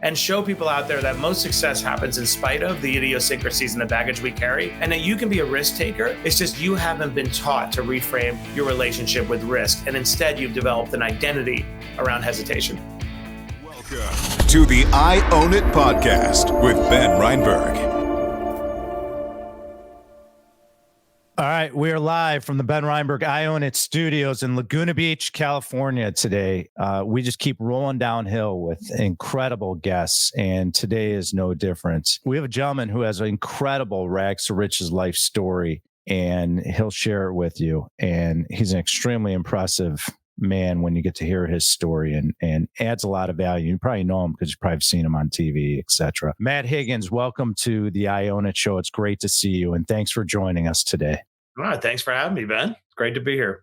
and show people out there that most success happens in spite of the idiosyncrasies and the baggage we carry, and that you can be a risk taker. It's just you haven't been taught to reframe your relationship with risk, and instead you've developed an identity around hesitation. Welcome to the I Own It podcast with Ben Reinberg. All right, we are live from the Ben Reinberg I Own It studios in Laguna Beach, California today. We just keep rolling downhill with incredible guests, and today is no different. We have a gentleman who has an incredible rags to riches life story, and he'll share it with you. And he's an extremely impressive man when you get to hear his story, and adds a lot of value. You probably know him because you've probably seen him on TV, etc. Matt Higgins, welcome to the I Own It show. It's great to see you, and thanks for joining us today. All right, thanks for having me, Ben. It's great to be here.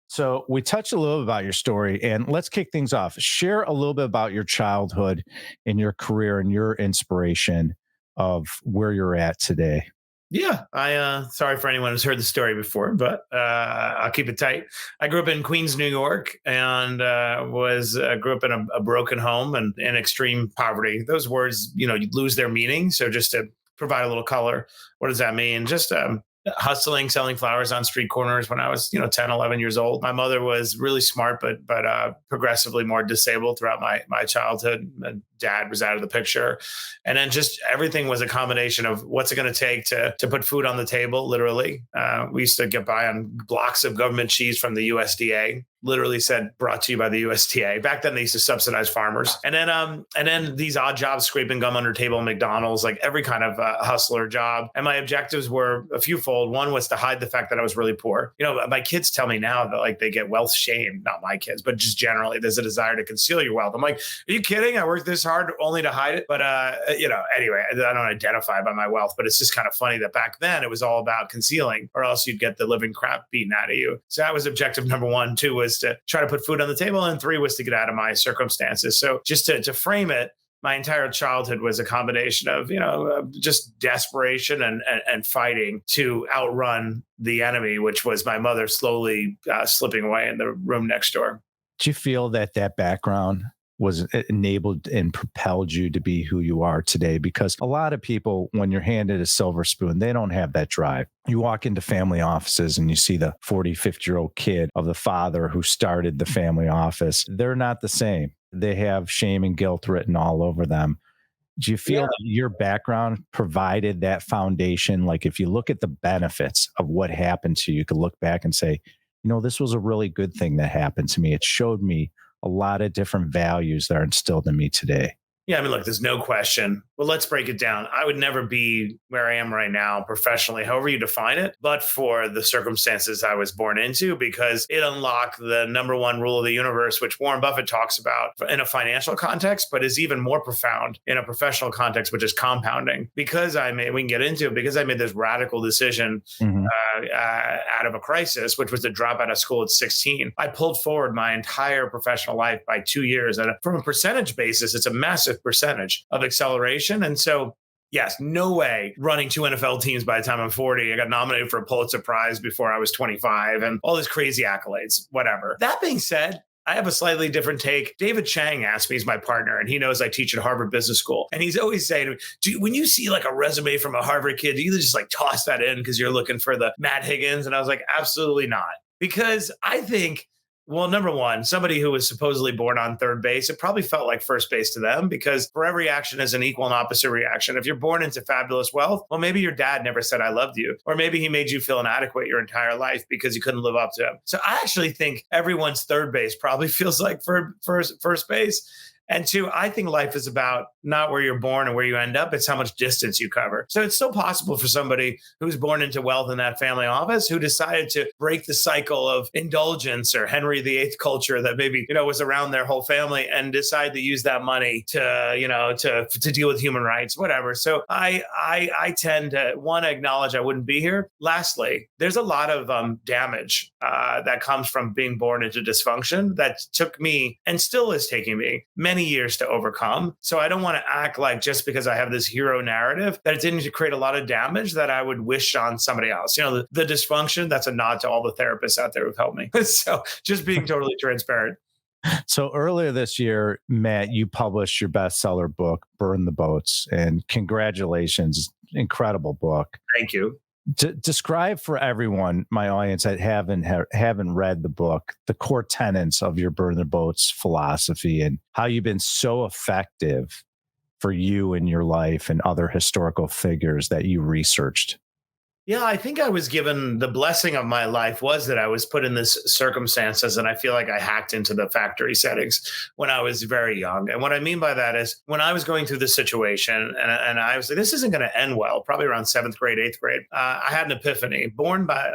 So we touched a little bit about your story, and let's kick things off. Share a little bit about your childhood and your career and your inspiration of where you're at today. Yeah, sorry for anyone who's heard the story before, but I'll keep it tight. I grew up in Queens, New York, and grew up in a broken home and in extreme poverty. Those words, you lose their meaning. So just to provide a little color, what does that mean? Just hustling, selling flowers on street corners when I was, 10, 11 years old. My mother was really smart, but progressively more disabled throughout my childhood. My dad was out of the picture. And then just everything was a combination of what's it going to take to put food on the table, literally. We used to get by on blocks of government cheese from the USDA. Literally said brought to you by the USDA. Back then they used to subsidize farmers. And then these odd jobs, scraping gum under table at McDonald's, like every kind of hustler job. And my objectives were a fewfold. One was to hide the fact that I was really poor. My kids tell me now that like they get wealth shame, not my kids, but just generally there's a desire to conceal your wealth. I'm like, are you kidding? I worked this hard only to hide it. But anyway, I don't identify by my wealth, but it's just kind of funny that back then it was all about concealing, or else you'd get the living crap beaten out of you. So that was objective number one. Two was to try to put food on the table, and three was to get out of my circumstances. So just to frame it, my entire childhood was a combination of, just desperation and fighting to outrun the enemy, which was my mother slowly slipping away in the room next door. Do you feel that background was enabled and propelled you to be who you are today? Because a lot of people, when you're handed a silver spoon, they don't have that drive. You walk into family offices and you see the 40, 50-year-old kid of the father who started the family office. They're not the same. They have shame and guilt written all over them. Do you feel that your background provided that foundation? Like if you look at the benefits of what happened to you, you could look back and say, this was a really good thing that happened to me. It showed me a lot of different values that are instilled in me today. Yeah, look, there's no question. Well, let's break it down. I would never be where I am right now professionally, however you define it, but for the circumstances I was born into, because it unlocked the number one rule of the universe, which Warren Buffett talks about in a financial context, but is even more profound in a professional context, which is compounding. We can get into it, because I made this radical decision out of a crisis, which was to drop out of school at 16. I pulled forward my entire professional life by 2 years. And from a percentage basis, it's a massive percentage of acceleration. And so, yes, no way running 2 NFL teams by the time I'm 40. I got nominated for a Pulitzer Prize before I was 25 and all these crazy accolades, whatever. That being said, I have a slightly different take. David Chang asked me, he's my partner, and he knows I teach at Harvard Business School. And he's always saying to me, when you see like a resume from a Harvard kid, do you just like toss that in because you're looking for the Matt Higgins? And I was like, absolutely not. Because I think, well, number one, somebody who was supposedly born on third base, it probably felt like first base to them, because for every action is an equal and opposite reaction. If you're born into fabulous wealth, well, maybe your dad never said, I loved you. Or maybe he made you feel inadequate your entire life because you couldn't live up to him. So I actually think everyone's third base probably feels like first base. And two, I think life is about not where you're born and where you end up. It's how much distance you cover. So it's still possible for somebody who's born into wealth in that family office, who decided to break the cycle of indulgence or Henry VIII culture that maybe, was around their whole family, and decide to use that money to deal with human rights, whatever. So I tend to, one, acknowledge I wouldn't be here. Lastly, there's a lot of damage that comes from being born into dysfunction that took me, and still is taking me, many years to overcome. So I don't want to act like just because I have this hero narrative that it didn't create a lot of damage that I would wish on somebody else. The dysfunction, that's a nod to all the therapists out there who've helped me. So just being totally transparent. So earlier this year, Matt, you published your bestseller book, Burn the Boats, and congratulations. Incredible book. Thank you. Describe for everyone, my audience that haven't read the book, the core tenets of your Burn the Boats philosophy and how you've been so effective for you in your life and other historical figures that you researched. Yeah, I think I was given the blessing of my life was that I was put in this circumstances, and I feel like I hacked into the factory settings when I was very young. And what I mean by that is when I was going through this situation, and I was like, this isn't going to end well. Probably around seventh grade, eighth grade, I had an epiphany born by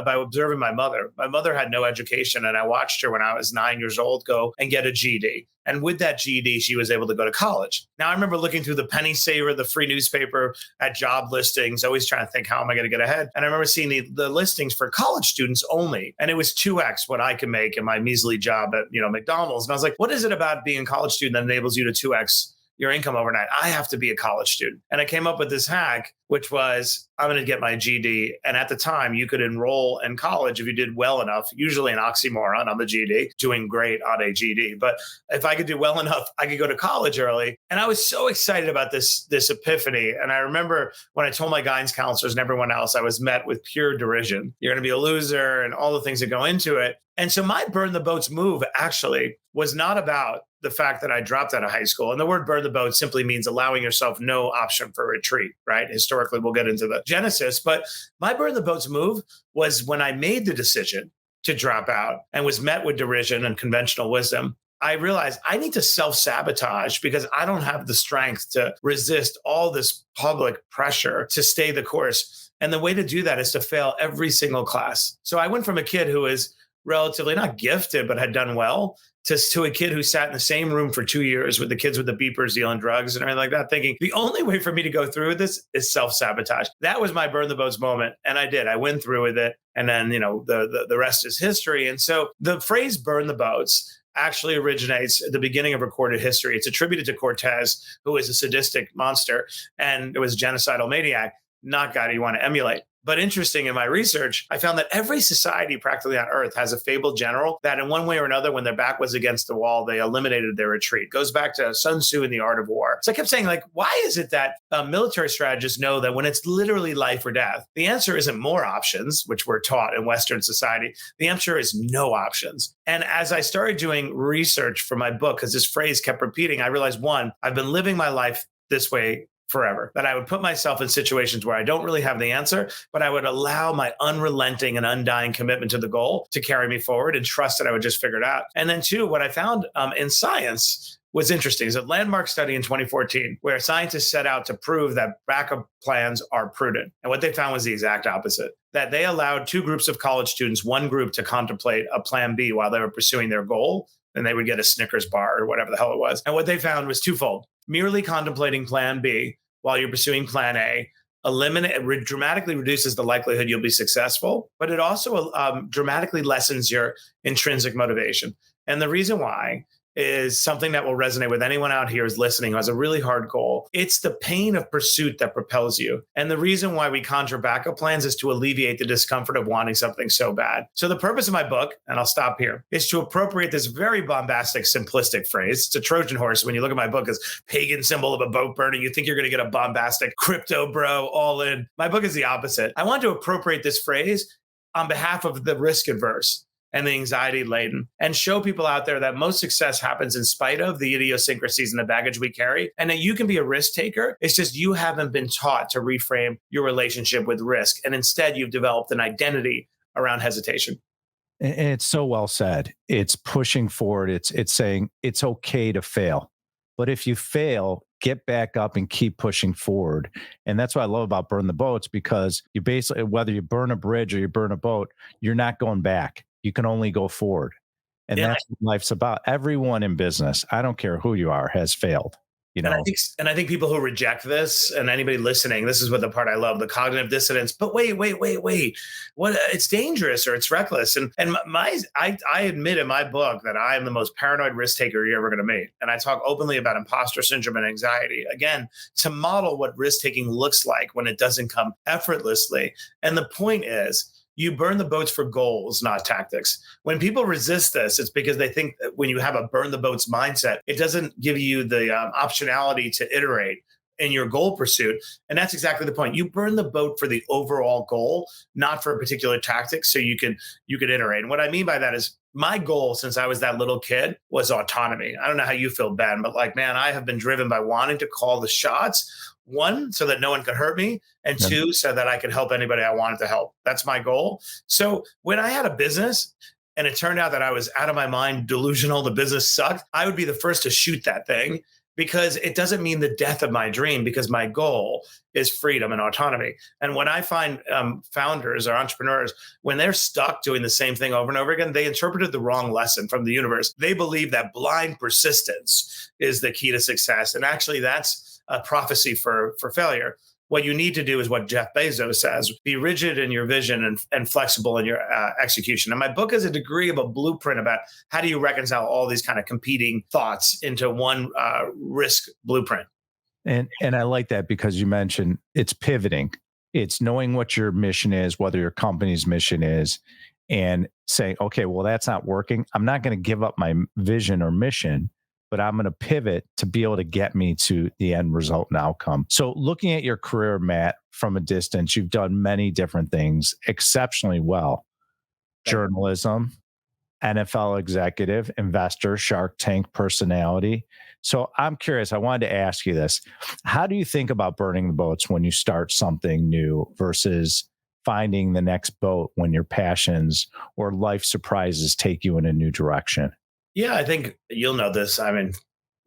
observing my mother. My mother had no education, and I watched her when I was 9 years old go and get a GED. And with that GED, she was able to go to college. Now, I remember looking through the penny saver, the free newspaper at job listings, always trying to think, how am I going to get ahead? And I remember seeing the listings for college students only. And it was 2x what I can make in my measly job at McDonald's. And I was like, what is it about being a college student that enables you to 2x your income overnight? I have to be a college student. And I came up with this hack, which was I'm going to get my GED. And at the time, you could enroll in college if you did well enough, usually an oxymoron on the GED, doing great on a GED. But if I could do well enough, I could go to college early. And I was so excited about this epiphany. And I remember when I told my guidance counselors and everyone else, I was met with pure derision. You're going to be a loser and all the things that go into it. And so my burn the boats move actually was not about the fact that I dropped out of high school. And the word burn the boat simply means allowing yourself no option for retreat, right? Historically, we'll get into the genesis. But my burn the boats move was when I made the decision to drop out and was met with derision and conventional wisdom. I realized I need to self-sabotage because I don't have the strength to resist all this public pressure to stay the course. And the way to do that is to fail every single class. So I went from a kid who was relatively not gifted, but had done well, to a kid who sat in the same room for 2 years with the kids with the beepers dealing drugs and everything like that, thinking the only way for me to go through with this is self-sabotage. That was my burn the boats moment. And I did. I went through with it. And then, the rest is history. And so the phrase burn the boats actually originates at the beginning of recorded history. It's attributed to Cortez, who is a sadistic monster and it was a genocidal maniac, not God you want to emulate. But interesting, in my research, I found that every society practically on earth has a fabled general that in one way or another, when their back was against the wall, they eliminated their retreat. It goes back to Sun Tzu and the Art of War. So I kept saying, why is it that military strategists know that when it's literally life or death, the answer isn't more options, which we're taught in Western society. The answer is no options. And as I started doing research for my book, because this phrase kept repeating, I realized, one, I've been living my life this way forever, that I would put myself in situations where I don't really have the answer, but I would allow my unrelenting and undying commitment to the goal to carry me forward and trust that I would just figure it out. And then two, what I found in science was interesting. It's a landmark study in 2014 where scientists set out to prove that backup plans are prudent. And what they found was the exact opposite, that they allowed two groups of college students, one group to contemplate a plan B while they were pursuing their goal, and they would get a Snickers bar or whatever the hell it was. And what they found was twofold. Merely contemplating plan B while you're pursuing plan A dramatically reduces the likelihood you'll be successful, but it also dramatically lessens your intrinsic motivation. And the reason why is something that will resonate with anyone out here who's listening who has a really hard goal. It's the pain of pursuit that propels you. And the reason why we conjure backup plans is to alleviate the discomfort of wanting something so bad. So the purpose of my book, and I'll stop here, is to appropriate this very bombastic, simplistic phrase. It's a Trojan horse. When you look at my book as pagan symbol of a boat burning, you think you're going to get a bombastic crypto bro all in. My book is the opposite. I want to appropriate this phrase on behalf of the risk adverse and the anxiety laden, and show people out there that most success happens in spite of the idiosyncrasies and the baggage we carry, and that you can be a risk taker. It's just you haven't been taught to reframe your relationship with risk. And instead, you've developed an identity around hesitation. And it's so well said. It's pushing forward. It's saying it's okay to fail. But if you fail, get back up and keep pushing forward. And that's what I love about Burn the Boats, because you basically, whether you burn a bridge or you burn a boat, you're not going back. You can only go forward. And that's what life's about. Everyone in business, I don't care who you are, has failed. And I think people who reject this, and anybody listening, this is what the part I love, the cognitive dissonance. But wait, what? It's dangerous or it's reckless. And I admit in my book that I am the most paranoid risk taker you're ever going to meet. And I talk openly about imposter syndrome and anxiety, again, to model what risk taking looks like when it doesn't come effortlessly. And the point is, you burn the boats for goals, not tactics. When people resist this, it's because they think that when you have a burn the boats mindset, it doesn't give you the optionality to iterate in your goal pursuit. And that's exactly the point. You burn the boat for the overall goal, not for a particular tactic. So you could iterate. And what I mean by that is my goal since I was that little kid was autonomy. I don't know how you feel, Ben, but like, man, I have been driven by wanting to call the shots. One, so that no one could hurt me, and Yeah. two, so that I could help anybody I wanted to help. That's my goal. So when I had a business and it turned out that I was out of my mind, delusional, the business sucked, I would be the first to shoot that thing because it doesn't mean the death of my dream, because my goal is freedom and autonomy. And when I find founders or entrepreneurs, when they're stuck doing the same thing over and over again, they interpreted the wrong lesson from the universe. They believe that blind persistence is the key to success. And actually, that's a prophecy for failure. What you need to do is what Jeff Bezos says: be rigid in your vision and flexible in your execution. And my book is a degree of a blueprint about how do you reconcile all these kind of competing thoughts into one risk blueprint. And I like that because you mentioned it's pivoting. It's knowing what your mission is, whether your company's mission is, and saying, okay, well, that's not working. I'm not going to give up my vision or mission, but I'm going to pivot to be able to get me to the end result and outcome. So looking at your career, Matt, from a distance, you've done many different things exceptionally well. Journalism, NFL executive, investor, Shark Tank personality. So I'm curious, I wanted to ask you this. How do you think about burning the boats when you start something new versus finding the next boat when your passions or life surprises take you in a new direction? Yeah, I think you'll know this. I mean,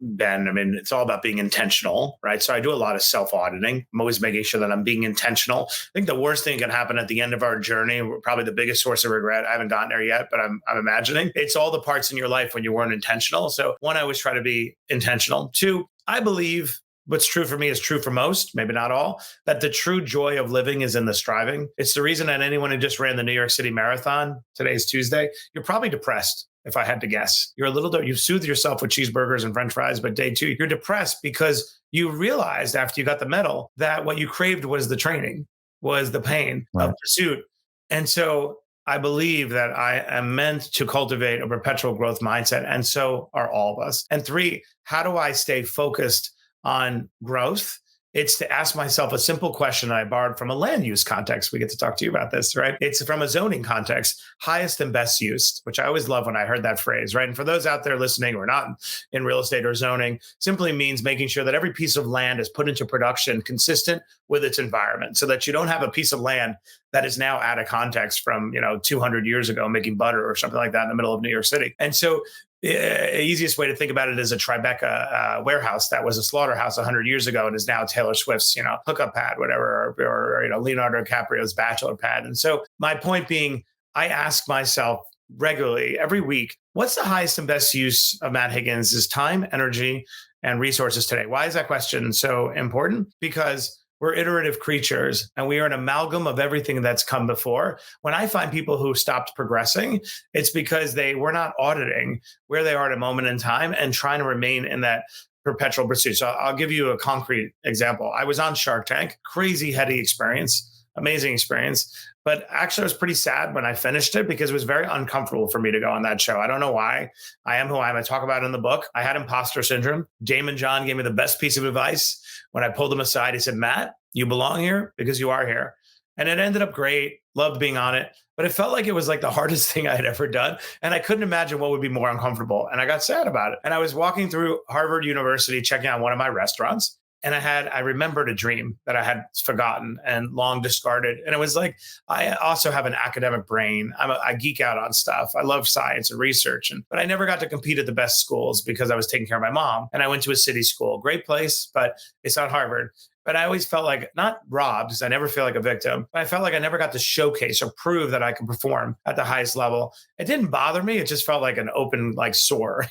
Ben, it's all about being intentional, right? So I do a lot of self-auditing. I'm always making sure that I'm being intentional. I think the worst thing can happen at the end of our journey, probably the biggest source of regret. I haven't gotten there yet, but I'm imagining it's all the parts in your life when you weren't intentional. So one, I always try to be intentional. Two, I believe what's true for me is true for most, maybe not all, that the true joy of living is in the striving. It's the reason that anyone who just ran the New York City Marathon, today's Tuesday, you're probably depressed. If I had to guess, you're a little, you soothe yourself with cheeseburgers and French fries, but day two, you're depressed because you realized after you got the medal that what you craved was the training, was the pain of pursuit. And so I believe that I am meant to cultivate a perpetual growth mindset. And so are all of us. And three, how do I stay focused on growth? It's to ask myself a simple question I borrowed from a land use context. We get to talk to you about this, right? It's from a zoning context, highest and best use, which I always love when I heard that phrase, right? And for those out there listening who are not in real estate or zoning, simply means making sure that every piece of land is put into production consistent with its environment, so that you don't have a piece of land that is now out of context from 200 years ago making butter or something like that in the middle of New York City. And so the easiest way to think about it is a Tribeca warehouse that was a slaughterhouse 100 years ago and is now Taylor Swift's, hookup pad, whatever, or Leonardo DiCaprio's bachelor pad. And so my point being, I ask myself regularly every week, what's the highest and best use of Matt Higgins' time, energy, and resources today? Why is that question so important? Because we're iterative creatures and we are an amalgam of everything that's come before. When I find people who stopped progressing, it's because they were not auditing where they are at a moment in time and trying to remain in that perpetual pursuit. So I'll give you a concrete example. I was on Shark Tank, crazy heady experience, amazing experience. But actually, I was pretty sad when I finished it because it was very uncomfortable for me to go on that show. I don't know why. I am who I am. I talk about it in the book. I had imposter syndrome. Damon John gave me the best piece of advice. When I pulled him aside, he said, Matt, you belong here because you are here. And it ended up great. Loved being on it. But it felt like it was like the hardest thing I had ever done. And I couldn't imagine what would be more uncomfortable. And I got sad about it. And I was walking through Harvard University, checking out one of my restaurants. And I remembered a dream that I had forgotten and long discarded. And it was like, I also have an academic brain. I geek out on stuff. I love science and research. But I never got to compete at the best schools because I was taking care of my mom. And I went to a city school, great place, but it's not Harvard. But I always felt like, not robbed, because I never feel like a victim, but I felt like I never got to showcase or prove that I could perform at the highest level. It didn't bother me. It just felt like an open, sore,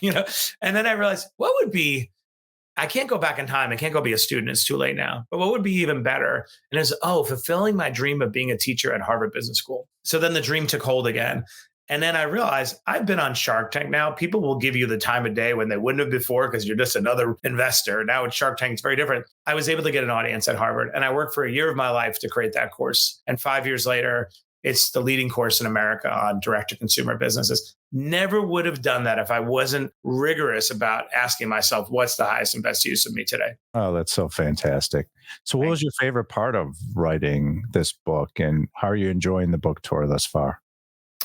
And then I realized, what would be, I can't go back in time. I can't go be a student. It's too late now. But what would be even better? And it's, fulfilling my dream of being a teacher at Harvard Business School. So then the dream took hold again. And then I realized I've been on Shark Tank now. People will give you the time of day when they wouldn't have before because you're just another investor. Now with Shark Tank, it's very different. I was able to get an audience at Harvard, and I worked for a year of my life to create that course. And 5 years later, it's the leading course in America on direct to consumer businesses. Never would have done that if I wasn't rigorous about asking myself, what's the highest and best use of me today? Oh, that's so fantastic. So, what Thank was your favorite part of writing this book, and how are you enjoying the book tour thus far?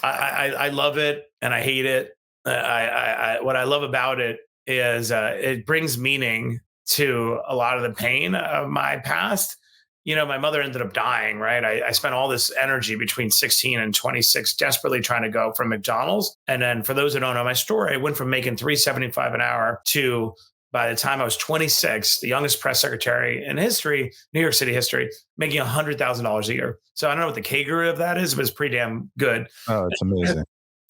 I love it and I hate it. What I love about it is it brings meaning to a lot of the pain of my past. My mother ended up dying, right? I spent all this energy between 16 and 26 desperately trying to go from McDonald's. And then for those who don't know my story, I went from making 375 an hour to, by the time I was 26, the youngest press secretary in history, New York City history, making $100,000 a year. So I don't know what the CAGR of that is, but it's pretty damn good. Oh, it's amazing.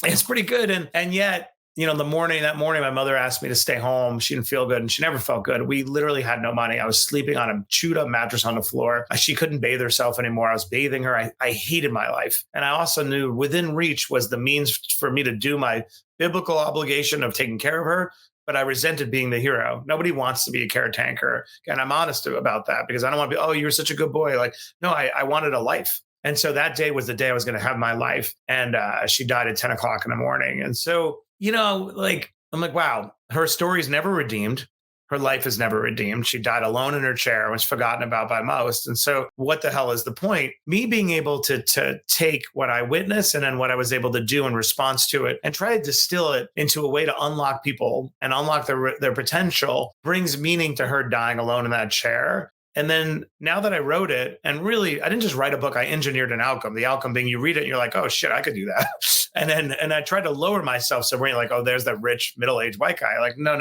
It's pretty good. And yet, that morning, my mother asked me to stay home. She didn't feel good and she never felt good. We literally had no money. I was sleeping on a chewed up mattress on the floor. She couldn't bathe herself anymore. I was bathing her. I hated my life. And I also knew within reach was the means for me to do my biblical obligation of taking care of her. But I resented being the hero. Nobody wants to be a caretaker. And I'm honest about that because I don't want to be, oh, you're such a good boy. Like, no, I wanted a life. And so that day was the day I was going to have my life. And she died at 10 o'clock in the morning. And so, I'm like, wow, her story is never redeemed. Her life is never redeemed. She died alone in her chair and was forgotten about by most. And so what the hell is the point? Me being able to take what I witnessed and then what I was able to do in response to it and try to distill it into a way to unlock people and unlock their potential brings meaning to her dying alone in that chair. And then now that I wrote it, and really, I didn't just write a book, I engineered an outcome. The outcome being you read it and you're like, oh shit, I could do that. And I tried to lower myself. So we're like, oh, there's that rich middle-aged white guy. Like, no.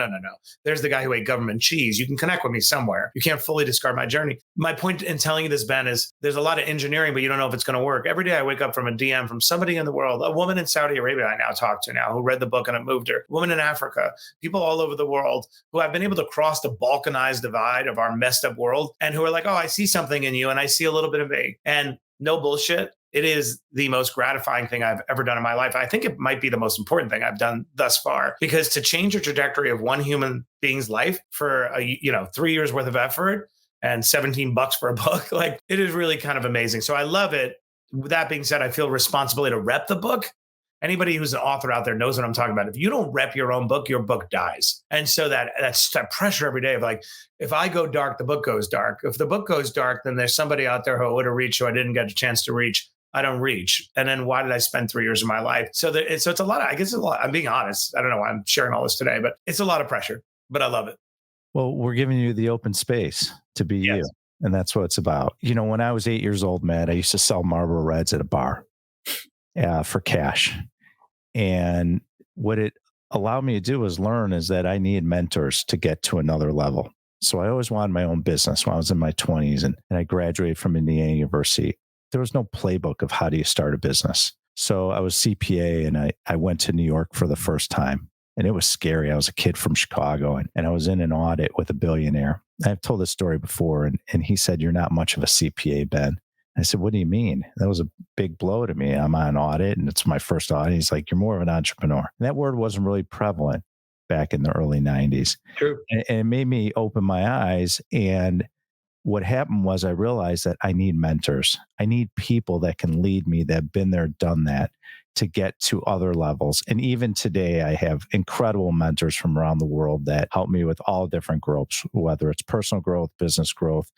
There's the guy who ate government cheese. You can connect with me somewhere. You can't fully describe my journey. My point in telling you this, Ben, is there's a lot of engineering, but you don't know if it's going to work. Every day I wake up from a DM from somebody in the world, a woman in Saudi Arabia I now talk to now who read the book and it moved her, a woman in Africa, people all over the world who I've been able to cross the balkanized divide of our messed up world and who are like, oh, I see something in you and I see a little bit of me. And no bullshit. It is the most gratifying thing I've ever done in my life. I think it might be the most important thing I've done thus far, because to change the trajectory of one human being's life for 3 years worth of effort and $17 for a book, like it is really kind of amazing. So I love it. With that being said, I feel responsibility to rep the book. Anybody who's an author out there knows what I'm talking about. If you don't rep your own book, your book dies. And so that's that pressure every day of like, if I go dark, the book goes dark. If the book goes dark, then there's somebody out there who I would have reached who I didn't get a chance to reach. I don't reach. And then why did I spend 3 years of my life? So it's a lot. I guess it's a lot. I'm being honest. I don't know why I'm sharing all this today, but it's a lot of pressure, but I love it. Well, we're giving you the open space to be you. And that's what it's about. When I was 8 years old, Matt, I used to sell Marlboro Reds at a bar for cash. And what it allowed me to do was learn is that I need mentors to get to another level. So I always wanted my own business when I was in my 20s and I graduated from Indiana University. There was no playbook of how do you start a business. So I was CPA and I went to New York for the first time. And it was scary. I was a kid from Chicago and I was in an audit with a billionaire. I've told this story before. And he said, "You're not much of a CPA, Ben." I said, "What do you mean?" That was a big blow to me. I'm on audit and it's my first audit. He's like, "You're more of an entrepreneur." And that word wasn't really prevalent back in the early 90s. True. And it made me open my eyes. And what happened was I realized that I need mentors. I need people that can lead me, that have been there, done that, to get to other levels. And even today, I have incredible mentors from around the world that help me with all different growths, whether it's personal growth, business growth,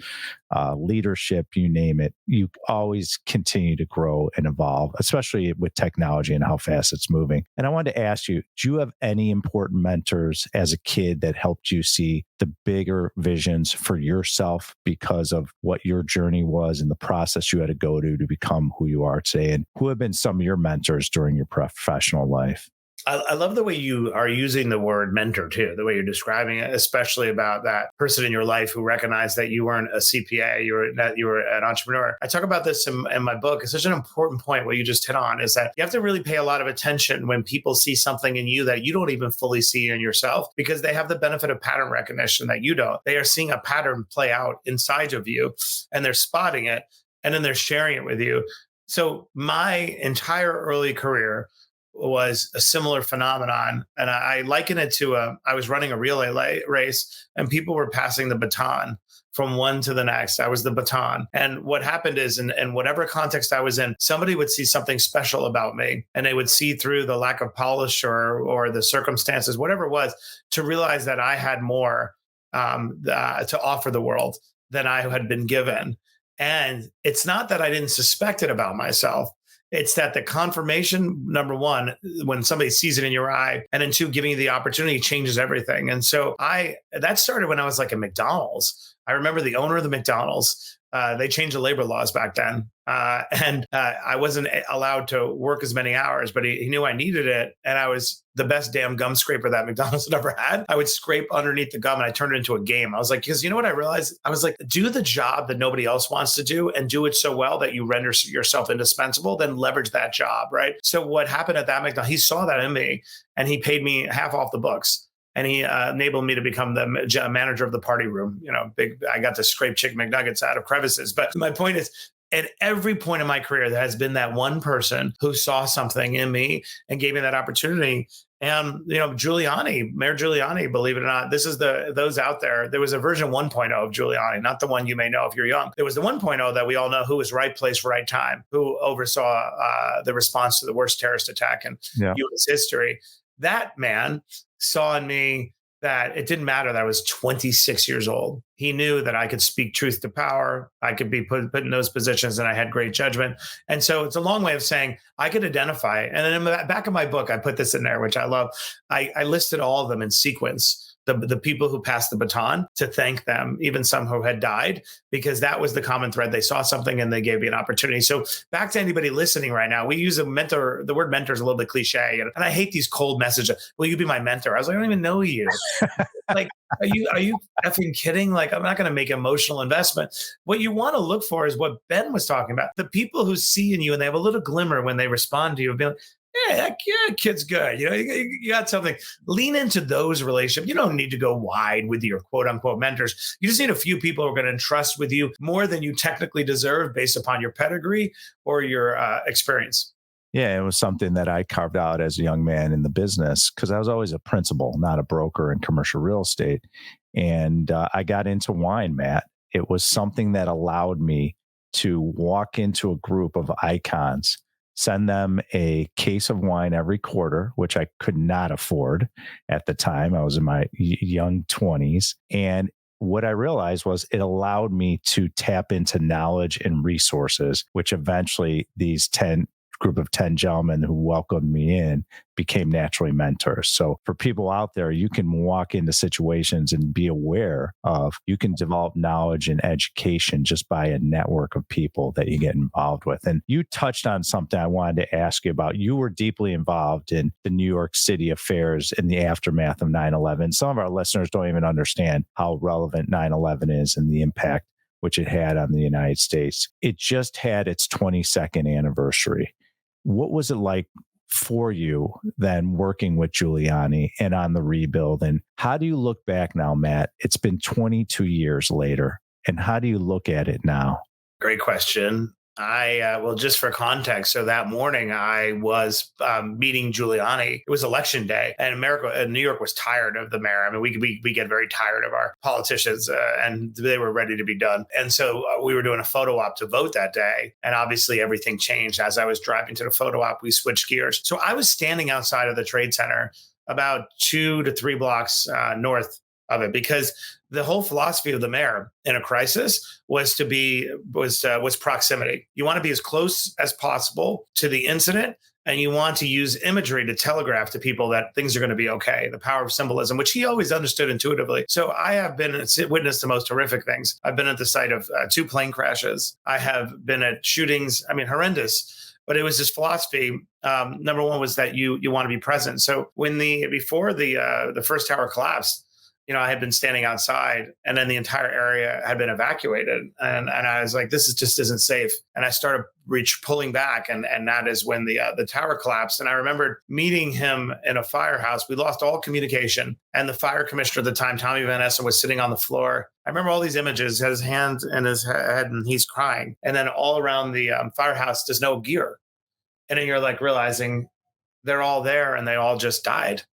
leadership, you name it. You always continue to grow and evolve, especially with technology and how fast it's moving. And I wanted to ask you, do you have any important mentors as a kid that helped you see the bigger visions for yourself because of what your journey was and the process you had to go to become who you are today? And who have been some of your mentors during your professional life? I love the way you are using the word mentor too, the way you're describing it, especially about that person in your life who recognized that you weren't a CPA, you were an entrepreneur. I talk about this in my book. It's such an important point what you just hit on is that you have to really pay a lot of attention when people see something in you that you don't even fully see in yourself, because they have the benefit of pattern recognition that you don't. They are seeing a pattern play out inside of you and they're spotting it and then they're sharing it with you. So my entire early career was a similar phenomenon. And I liken it to I was running a relay race and people were passing the baton from one to the next. I was the baton. And what happened is, in whatever context I was in, somebody would see something special about me and they would see through the lack of polish or the circumstances, whatever it was, to realize that I had more to offer the world than I had been given. And it's not that I didn't suspect it about myself. It's that the confirmation, number one, when somebody sees it in your eye, and then two, giving you the opportunity changes everything. And so that started when I was like at McDonald's. I remember the owner of the McDonald's. They changed the labor laws back then. And I wasn't allowed to work as many hours, but he knew I needed it. And I was the best damn gum scraper that McDonald's had ever had. I would scrape underneath the gum and I turned it into a game. I was like, because you know what I realized? I was like, do the job that nobody else wants to do and do it so well that you render yourself indispensable, then leverage that job, right? So what happened at that McDonald's, he saw that in me and he paid me half off the books. And he enabled me to become the manager of the party room. I got to scrape chicken McNuggets out of crevices. But my point is, at every point in my career, there has been that one person who saw something in me and gave me that opportunity. And Mayor Giuliani, believe it or not, this is those out there. There was a version 1.0 of Giuliani, not the one you may know if you're young. There was the 1.0 that we all know, who was right place, right time, who oversaw the response to the worst terrorist attack in U.S. history. That man saw in me that it didn't matter that I was 26 years old. He knew that I could speak truth to power. I could be put in those positions and I had great judgment. And so it's a long way of saying I could identify. And then in the back of my book, I put this in there, which I love. I listed all of them in sequence. The people who passed the baton, to thank them, even some who had died, because that was the common thread. They saw something and they gave me an opportunity. So back to anybody listening right now, we use a mentor. The word mentor is a little bit cliche. And I hate these cold messages. Will you be my mentor? I was like, I don't even know you. Like, are you effing kidding? Like, I'm not going to make emotional investment. What you want to look for is what Ben was talking about. The people who see in you and they have a little glimmer when they respond to you, being like, that kid's good. You got something. Lean into those relationships. You don't need to go wide with your quote unquote mentors. You just need a few people who are going to entrust with you more than you technically deserve based upon your pedigree or your experience. Yeah, it was something that I carved out as a young man in the business because I was always a principal, not a broker in commercial real estate. And I got into wine, Matt. It was something that allowed me to walk into a group of icons, send them a case of wine every quarter, which I could not afford at the time. I was in my young 20s. And what I realized was it allowed me to tap into knowledge and resources, which eventually these group of 10 gentlemen who welcomed me in became naturally mentors. So for people out there, you can walk into situations and be aware of, you can develop knowledge and education just by a network of people that you get involved with. And you touched on something I wanted to ask you about. You were deeply involved in the New York City affairs in the aftermath of 9/11. Some of our listeners don't even understand how relevant 9/11 is and the impact which it had on the United States. It just had its 22nd anniversary. What was it like for you then working with Giuliani and on the rebuild? And how do you look back now, Matt? It's been 22 years later. And how do you look at it now? Great question. Well, just for context, so that morning I was meeting Giuliani. It was election day, and New York was tired of the mayor. I mean, we get very tired of our politicians, and they were ready to be done. And so we were doing a photo op to vote that day, and obviously everything changed as I was driving to the photo op. We switched gears, so I was standing outside of the Trade Center, about 2 to 3 blocks north of it, because the whole philosophy of the mayor in a crisis was proximity. You want to be as close as possible to the incident, and you want to use imagery to telegraph to people that things are going to be okay. The power of symbolism, which he always understood intuitively. So I have witnessed the most horrific things. I've been at the site of 2 plane crashes. I have been at shootings. I mean, horrendous. But it was this philosophy. Number one was that you want to be present. So before the first tower collapsed, I had been standing outside, and then the entire area had been evacuated. And I was like, this just isn't safe. And I started pulling back. And that is when the tower collapsed. And I remember meeting him in a firehouse. We lost all communication. And the fire commissioner at the time, Tommy Van Essen, was sitting on the floor. I remember all these images, his hands in his head, and he's crying. And then all around the firehouse, there's no gear. And then you're like realizing, they're all there and they all just died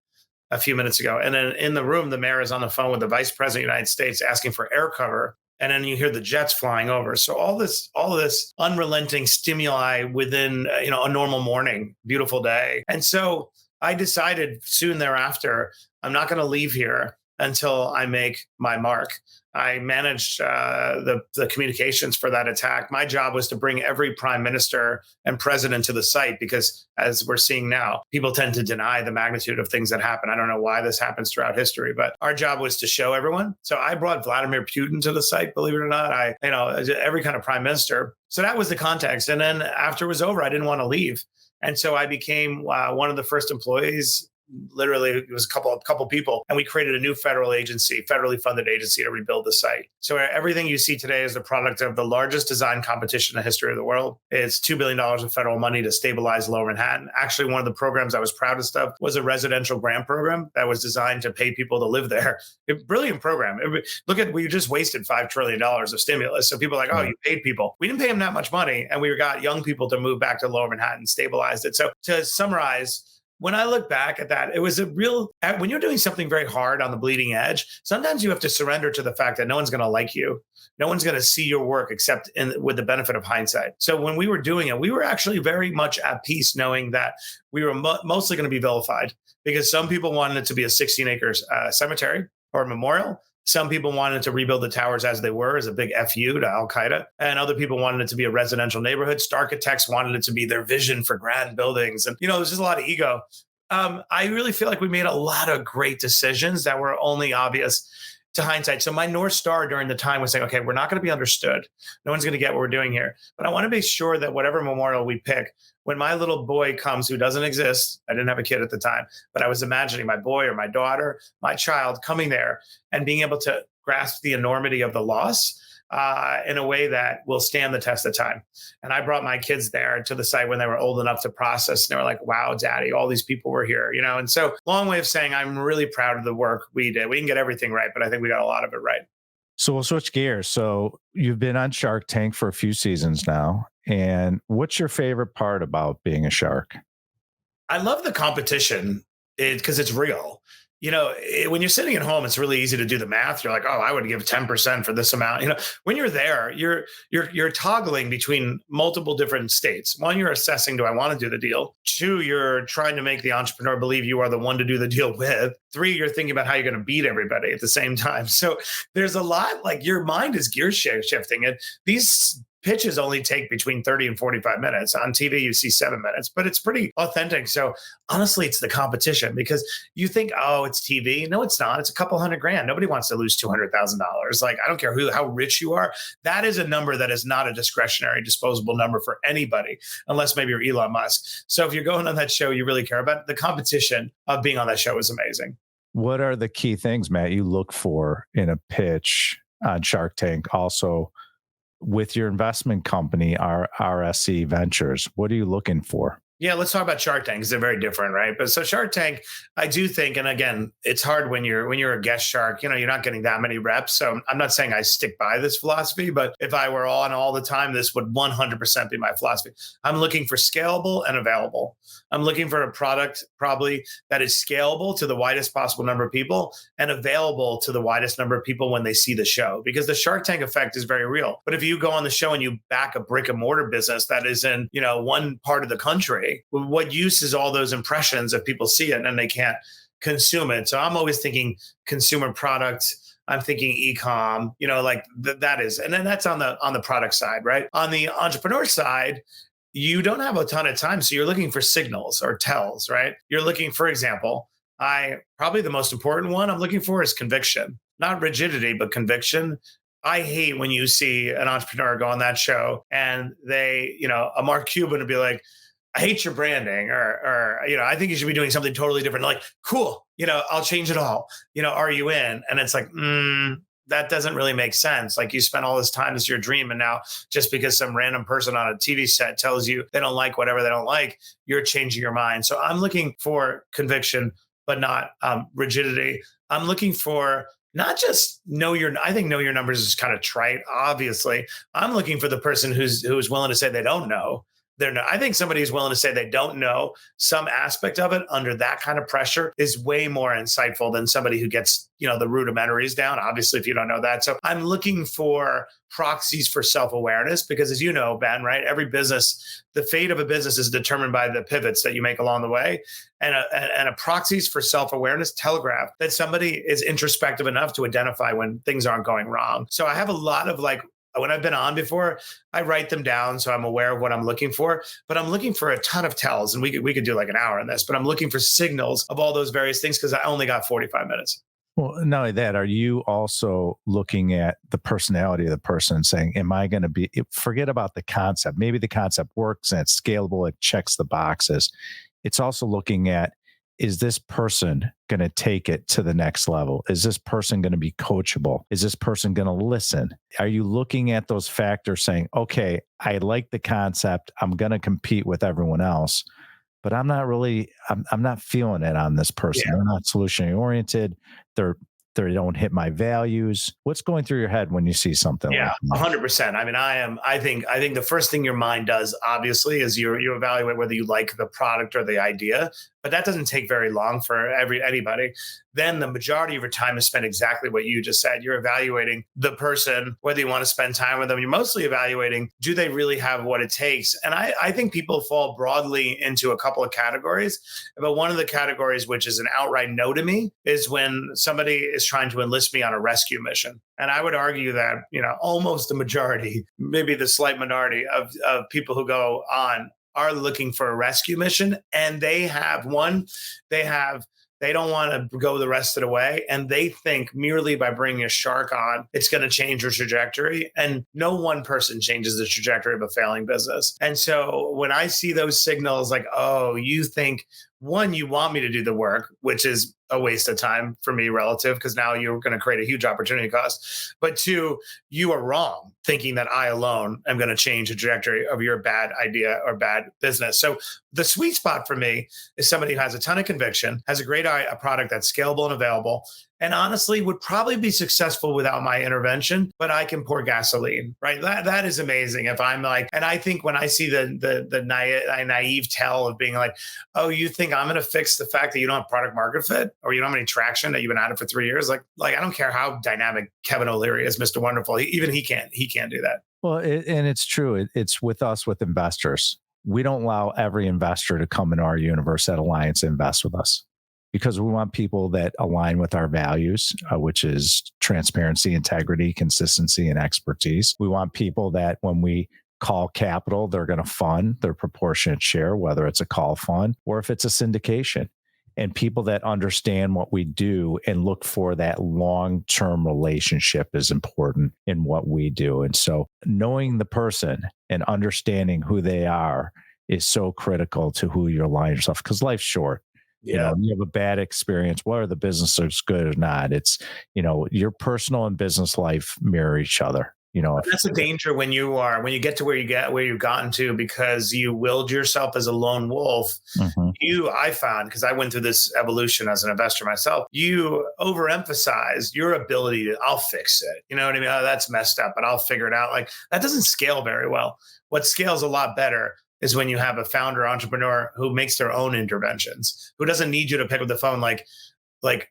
a few minutes ago. And then in the room, the mayor is on the phone with the vice president of the United States asking for air cover. And then you hear the jets flying over. So all of this unrelenting stimuli within, a normal morning, beautiful day. And so I decided soon thereafter, I'm not going to leave here until I make my mark. I managed the communications for that attack. My job was to bring every prime minister and president to the site because, as we're seeing now, people tend to deny the magnitude of things that happen. I don't know why this happens throughout history, but our job was to show everyone. So I brought Vladimir Putin to the site, believe it or not. Every kind of prime minister. So that was the context. And then after it was over, I didn't want to leave. And so I became one of the first employees. Literally, it was a couple people, and we created a new federally funded agency to rebuild the site. So everything you see today is the product of the largest design competition in the history of the world. It's $2 billion of federal money to stabilize Lower Manhattan. Actually, one of the programs I was proudest of was a residential grant program that was designed to pay people to live there. Brilliant program. We just wasted $5 trillion of stimulus. So people are like, oh, you paid people. We didn't pay them that much money, and we got young people to move back to Lower Manhattan, stabilized it. So to summarize, when I look back at that, it was when you're doing something very hard on the bleeding edge, sometimes you have to surrender to the fact that no one's going to like you. No one's going to see your work except with the benefit of hindsight. So when we were doing it, we were actually very much at peace knowing that we were mostly going to be vilified because some people wanted it to be a 16 acres cemetery or a memorial. Some people wanted to rebuild the towers as they were, as a big FU to Al Qaeda. And other people wanted it to be a residential neighborhood. Starchitects wanted it to be their vision for grand buildings. And, there's just a lot of ego. I really feel like we made a lot of great decisions that were only obvious to hindsight. So my North Star during the time was saying, okay, we're not going to be understood. No one's going to get what we're doing here. But I want to make sure that whatever memorial we pick, when my little boy comes, who doesn't exist, I didn't have a kid at the time, but I was imagining my boy or my daughter, my child coming there and being able to grasp the enormity of the loss in a way that will stand the test of time. And I brought my kids there to the site when they were old enough to process. And they were like, wow, Daddy, all these people were here, And so long way of saying, I'm really proud of the work we did. We didn't get everything right, but I think we got a lot of it right. So we'll switch gears. So you've been on Shark Tank for a few seasons now. And what's your favorite part about being a shark? I love the competition because it's real. When you're sitting at home, it's really easy to do the math. You're like, oh, I would give 10% for this amount. When you're there, you're toggling between multiple different states. One, you're assessing, do I want to do the deal? Two, you're trying to make the entrepreneur believe you are the one to do the deal with. Three, you're thinking about how you're going to beat everybody at the same time. So there's a lot, like your mind is gear shifting. And these pitches only take between 30 and 45 minutes. On TV, you see 7 minutes, but it's pretty authentic. So honestly, it's the competition because you think, oh, it's TV. No, it's not. It's a couple $100,000. Nobody wants to lose $200,000. Like, I don't care how rich you are. That is a number that is not a discretionary, disposable number for anybody, unless maybe you're Elon Musk. So if you're going on that show, you really care about it. The competition of being on that show is amazing. What are the key things, Matt, you look for in a pitch on Shark Tank? Also, with your investment company, RSC Ventures, what are you looking for? Yeah, let's talk about Shark Tank because they're very different, right? But so Shark Tank, I do think, and again, it's hard when you're a guest shark, you're not getting that many reps. So I'm not saying I stick by this philosophy, but if I were on all the time, this would 100% be my philosophy. I'm looking for scalable and available. I'm looking for a product probably that is scalable to the widest possible number of people and available to the widest number of people when they see the show, because the Shark Tank effect is very real. But if you go on the show and you back a brick and mortar business that is in, one part of the country, what use is all those impressions if people see it and they can't consume it? So I'm always thinking consumer product. I'm thinking e-com, that is, and then that's on the product side, right? On the entrepreneur side, you don't have a ton of time. So you're looking for signals or tells, right? You're looking, for example, probably the most important one I'm looking for is conviction, not rigidity, but conviction. I hate when you see an entrepreneur go on that show and they, a Mark Cuban would be like, I hate your branding, or I think you should be doing something totally different. Like, cool, I'll change it all. Are you in? And it's like, that doesn't really make sense. Like, you spent all this time as your dream, and now just because some random person on a TV set tells you they don't like whatever they don't like, you're changing your mind. So I'm looking for conviction, but not rigidity. I'm looking for not just I think know your numbers is kind of trite, obviously. I'm looking for the person who's willing to say they don't know. they're not. I think somebody who's willing to say they don't know some aspect of it under that kind of pressure is way more insightful than somebody who gets, the rudimentaries down. Obviously, if you don't know that. So I'm looking for proxies for self-awareness because, as you know, Ben, right, every business, the fate of a business is determined by the pivots that you make along the way. And a proxies for self-awareness telegraph that somebody is introspective enough to identify when things aren't going wrong. So I have a lot of when I've been on before, I write them down so I'm aware of what I'm looking for. But I'm looking for a ton of tells, and we could do like an hour on this. But I'm looking for signals of all those various things because I only got 45 minutes. Well, not only that, are you also looking at the personality of the person and saying, am I going to be, forget about the concept. Maybe the concept works and it's scalable. It checks the boxes. It's also looking at, is this person going to take it to the next level? Is this person going to be coachable? Is this person going to listen? Are you looking at those factors saying, okay, I like the concept. I'm going to compete with everyone else, but I'm not feeling it on this person. Yeah. They're not solution oriented. They don't hit my values. What's going through your head when you see something Yeah, like that? 100%. I mean, I think the first thing your mind does, obviously, is you evaluate whether you like the product or the idea. But that doesn't take very long for anybody. Then the majority of your time is spent exactly what you just said. You're evaluating the person, whether you want to spend time with them. You're mostly evaluating, do they really have what it takes? And I think people fall broadly into a couple of categories. But one of the categories, which is an outright no to me, is when somebody is trying to enlist me on a rescue mission. And I would argue that, almost the majority, maybe the slight minority of people who go on are looking for a rescue mission, and they don't want to go the rest of the way, and they think merely by bringing a shark on, it's going to change your trajectory. And no one person changes the trajectory of a failing business. And so when I see those signals, like, oh, you think, one, you want me to do the work, which is a waste of time for me relative, because now you're going to create a huge opportunity cost. But two, you are wrong thinking that I alone am going to change the trajectory of your bad idea or bad business. So the sweet spot for me is somebody who has a ton of conviction, has a product that's scalable and available, and honestly would probably be successful without my intervention, but I can pour gasoline, right? That is amazing. If I'm like, and I think when I see the naive tell of being like, oh, you think I'm going to fix the fact that you don't have product market fit or you don't have any traction, that you've been at it for 3 years? Like I don't care how dynamic Kevin O'Leary is, Mr. Wonderful. Even he can't do that. Well, and it's true. It's with us, with investors. We don't allow every investor to come in our universe at Alliance and invest with us, because we want people that align with our values, which is transparency, integrity, consistency, and expertise. We want people that when we call capital, they're going to fund their proportionate share, whether it's a call fund or if it's a syndication. And people that understand what we do and look for that long-term relationship is important in what we do. And so knowing the person and understanding who they are is so critical to who you align yourself, because life's short. Yeah. You have a bad experience, whether the business is good or not. It's, your personal and business life mirror each other. That's a danger when you get to where you've gotten to, because you willed yourself as a lone wolf. Mm-hmm. I found, because I went through this evolution as an investor myself, you overemphasize your ability to, I'll fix it. You know what I mean? Oh, that's messed up, but I'll figure it out. Like, that doesn't scale very well. What scales a lot better is when you have a founder entrepreneur who makes their own interventions, who doesn't need you to pick up the phone like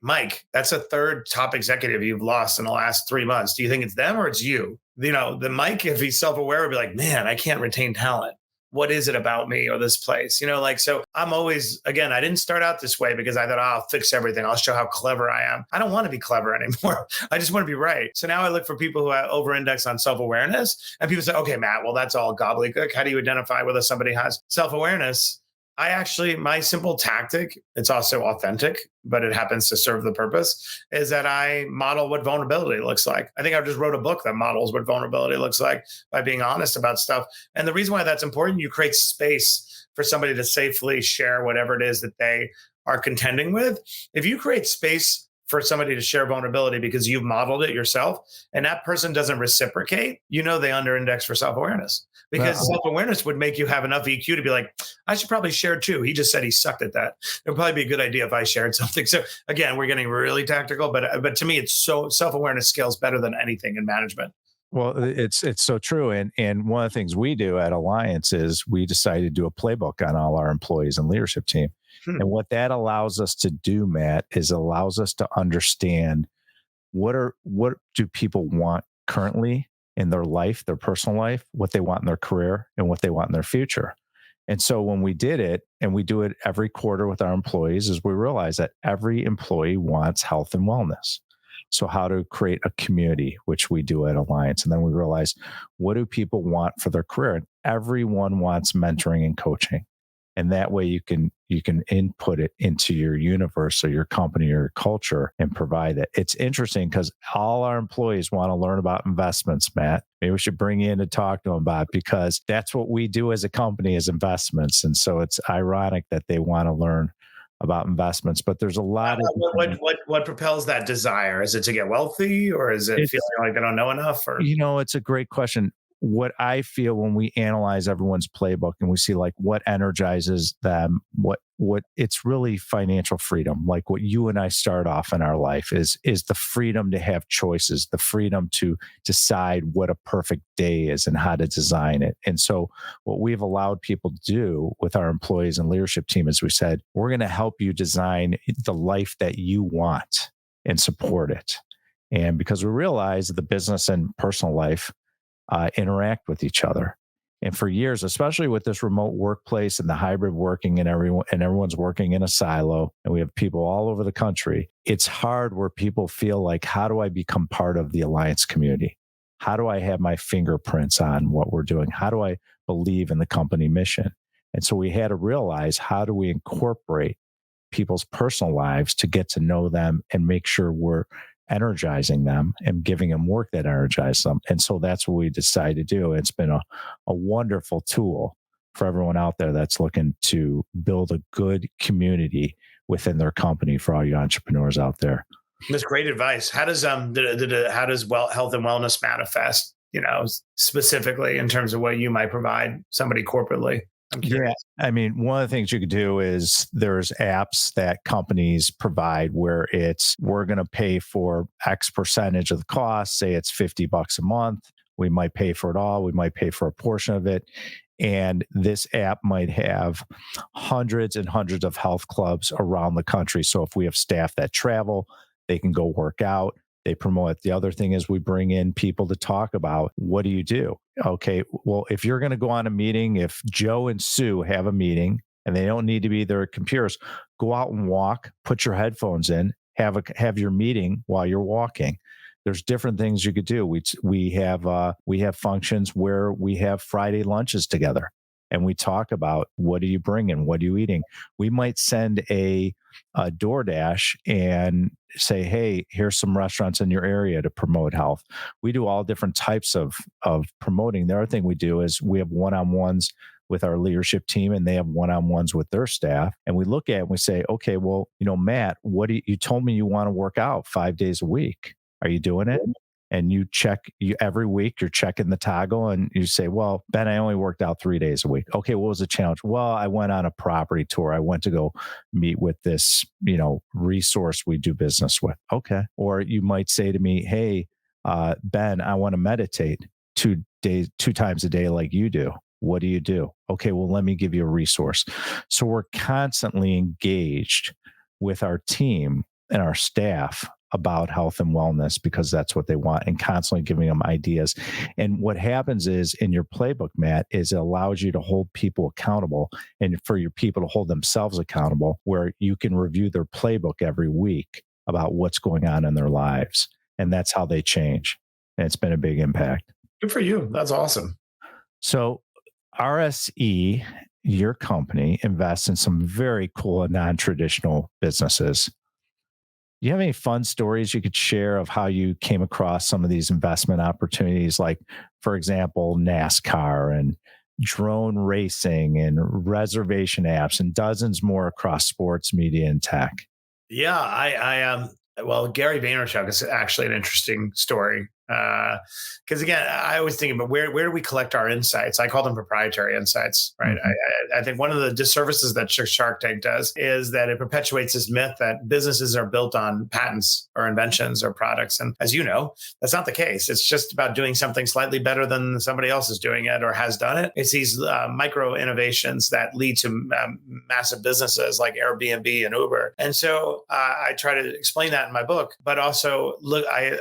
Mike, that's a third top executive you've lost in the last 3 months. Do you think it's them or it's you? The Mike, if he's self-aware, would be like, man, I can't retain talent. What is it about me or this place? So I'm always, again, I didn't start out this way because I thought, I'll fix everything. I'll show how clever I am. I don't want to be clever anymore. I just want to be right. So now I look for people who over-index on self-awareness, and people say, okay, Matt, well, that's all gobbledygook. How do you identify whether somebody has self-awareness? My simple tactic, it's also authentic, but it happens to serve the purpose, is that I model what vulnerability looks like. I think I just wrote a book that models what vulnerability looks like by being honest about stuff. And the reason why that's important, you create space for somebody to safely share whatever it is that they are contending with. If you create space for somebody to share vulnerability because you've modeled it yourself, and that person doesn't reciprocate, they under-index for self-awareness. Because self-awareness would make you have enough EQ to be like, I should probably share too. He just said he sucked at that. It would probably be a good idea if I shared something. So again, we're getting really tactical, but to me, it's so self-awareness scales better than anything in management. Well, it's so true. And one of the things we do at Alliance is we decided to do a playbook on all our employees and leadership team. Hmm. And what that allows us to do, Matt, is allows us to understand what do people want currently in their life, their personal life, what they want in their career, and what they want in their future. And so when we did it, and we do it every quarter with our employees, is we realize that every employee wants health and wellness. So how to create a community, which we do at Alliance. And then we realize, what do people want for their career? And everyone wants mentoring and coaching. And that way you can input it into your universe or your company or your culture and provide it. It's interesting because all our employees want to learn about investments, Matt. Maybe we should bring you in to talk to them about it, because that's what we do as a company, is investments. And so it's ironic that they want to learn about investments, but there's a lot of What propels that desire? Is it to get wealthy, or is it feeling like they don't know enough? Or it's a great question. What I feel when we analyze everyone's playbook and we see like what energizes them, what it's really financial freedom. Like what you and I start off in our life is the freedom to have choices, the freedom to decide what a perfect day is and how to design it. And so what we've allowed people to do with our employees and leadership team is we said, we're going to help you design the life that you want and support it. And because we realize the business and personal life interact with each other. And for years, especially with this remote workplace and the hybrid working, and everyone's working in a silo, and we have people all over the country, it's hard where people feel like, how do I become part of the Alliance community? How do I have my fingerprints on what we're doing? How do I believe in the company mission? And so we had to realize, how do we incorporate people's personal lives to get to know them and make sure we're energizing them and giving them work that energizes them. And so that's what we decided to do. It's been a wonderful tool for everyone out there that's looking to build a good community within their company, for all you entrepreneurs out there. That's great advice. How does health and wellness manifest? Specifically in terms of what you might provide somebody corporately. I'm curious. Yeah. I mean, one of the things you could do is there's apps that companies provide where we're going to pay for X percentage of the cost. Say it's $50 a month. We might pay for it all. We might pay for a portion of it. And this app might have hundreds and hundreds of health clubs around the country. So if we have staff that travel, they can go work out. They promote it. The other thing is we bring in people to talk about, what do you do? Okay, well, if you're going to go on a meeting, if Joe and Sue have a meeting and they don't need to be there at computers, go out and walk, put your headphones in, have your meeting while you're walking. There's different things you could do. We have functions where we have Friday lunches together, and we talk about, what are you bringing? What are you eating? We might send a DoorDash and say, hey, here's some restaurants in your area to promote health. We do all different types of promoting. The other thing we do is we have one-on-ones with our leadership team, and they have one-on-ones with their staff. And we look at it and we say, okay, well, Matt, you told me you want to work out 5 days a week. Are you doing it? And you every week, you're checking the toggle, and you say, well, Ben, I only worked out 3 days a week. Okay, what was the challenge? Well, I went on a property tour. I went to go meet with this, resource we do business with. Okay. Or you might say to me, hey, Ben, I want to meditate 2 times a day like you do. What do you do? Okay, well, let me give you a resource. So we're constantly engaged with our team and our staff about health and wellness, because that's what they want, and constantly giving them ideas. And what happens is, in your playbook, Matt, is it allows you to hold people accountable, and for your people to hold themselves accountable, where you can review their playbook every week about what's going on in their lives. And that's how they change. And it's been a big impact. Good for you. That's awesome. So RSE, your company, invests in some very cool and non-traditional businesses. Do you have any fun stories you could share of how you came across some of these investment opportunities, like, for example, NASCAR and drone racing and reservation apps and dozens more across sports, media, and tech? Yeah, well, Gary Vaynerchuk is actually an interesting story. Because again, I always think about where do we collect our insights? I call them proprietary insights, right? Mhm. I think one of the disservices that Shark Tank does is that it perpetuates this myth that businesses are built on patents or inventions or products. And as you know, that's not the case. It's just about doing something slightly better than somebody else is doing it or has done it. It's these micro innovations that lead to massive businesses like Airbnb and Uber. And so I try to explain that in my book, but also I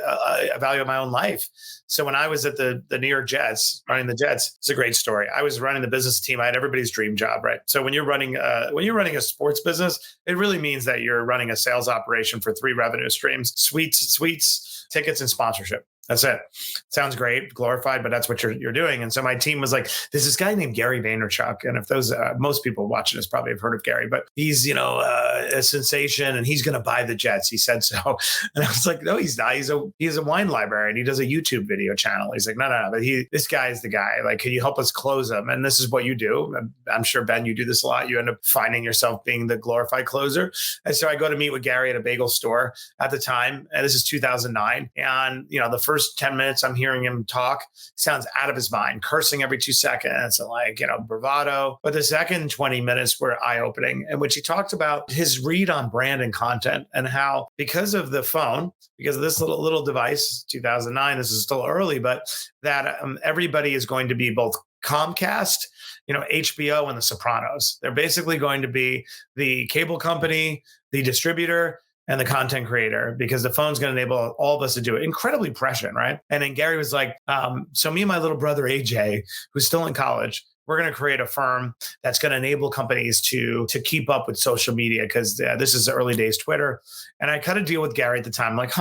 evaluate my own life. So when I was at the New York Jets, running the Jets, it's a great story. I was running the business team. I had everybody's dream job, right? So when you're running a sports business, it really means that you're running a sales operation for three revenue streams: suites, tickets, and sponsorship. That's it. Sounds great, glorified, but that's what you're doing. And so my team was like, there's this guy named Gary Vaynerchuk. And if those, most people watching this probably have heard of Gary, but he's, a sensation and he's going to buy the Jets. He said so. And I was like, no, he's not. He's a wine librarian. He does a YouTube video channel. He's like, no, but this guy is the guy. Like, can you help us close him? And this is what you do. I'm sure, Ben, you do this a lot. You end up finding yourself being the glorified closer. And so I go to meet with Gary at a bagel store at the time. And this is 2009. And, the first 10 minutes I'm hearing him talk, sounds out of his mind, cursing every 2 seconds and bravado. But the second 20 minutes were eye-opening, in which he talked about his read on brand and content and how because of the phone, because of this little device, 2009, this is still early, but that everybody is going to be both Comcast, HBO and The Sopranos. They're basically going to be the cable company, the distributor, and the content creator, because the phone's going to enable all of us to do it. Incredibly prescient, right? And then Gary was like, so me and my little brother, AJ, who's still in college, we're going to create a firm that's going to enable companies to keep up with social media, because this is the early days Twitter. And I cut a deal with Gary at the time. I'm like,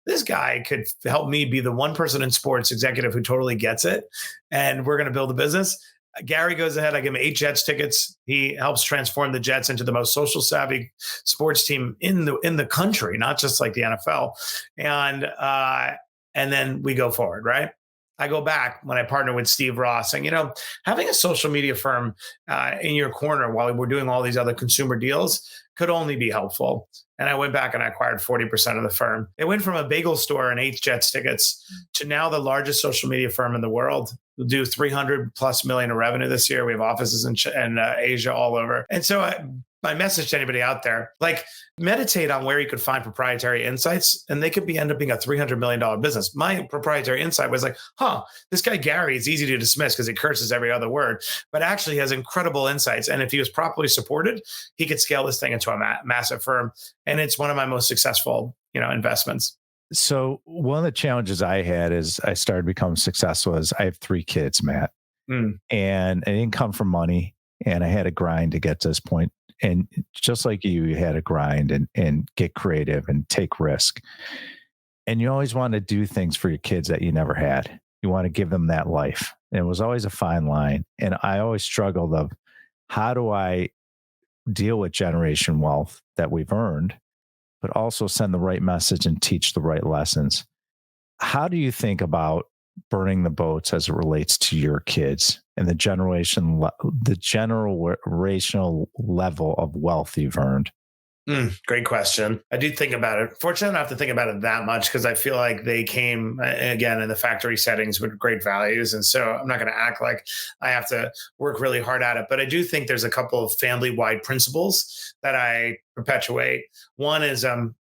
this guy could help me be the one person in sports executive who totally gets it. And we're going to build a business. Gary goes ahead. I give him 8 Jets tickets. He helps transform the Jets into the most social savvy sports team in the country, not just like the NFL. And then we go forward, right? I go back when I partner with Steve Ross, saying, having a social media firm in your corner while we're doing all these other consumer deals could only be helpful. And I went back and I acquired 40% of the firm. It went from a bagel store and 8 Jets tickets to now the largest social media firm in the world. We'll do 300 plus million in revenue this year. We have offices in Asia all over. And so my message to anybody out there, meditate on where you could find proprietary insights, and they could end up being a $300 million business. My proprietary insight was this guy Gary is easy to dismiss because he curses every other word, but actually has incredible insights. And if he was properly supported, he could scale this thing into a massive firm. And it's one of my most successful, investments. So one of the challenges I had is I started becoming successful as I have 3 kids, Matt, and I didn't come from money, and I had to grind to get to this point. And just like you had to grind and get creative and take risk. And you always want to do things for your kids that you never had. You want to give them that life. And it was always a fine line. And I always struggled of how do I deal with generation wealth that we've earned, but also send the right message and teach the right lessons. How do you think about burning the boats as it relates to your kids and the generational level of wealth you've earned? Great question. I do think about it. Fortunately, I don't have to think about it that much because I feel like they came, again, in the factory settings with great values. And so I'm not going to act like I have to work really hard at it. But I do think there's a couple of family-wide principles that I perpetuate. One is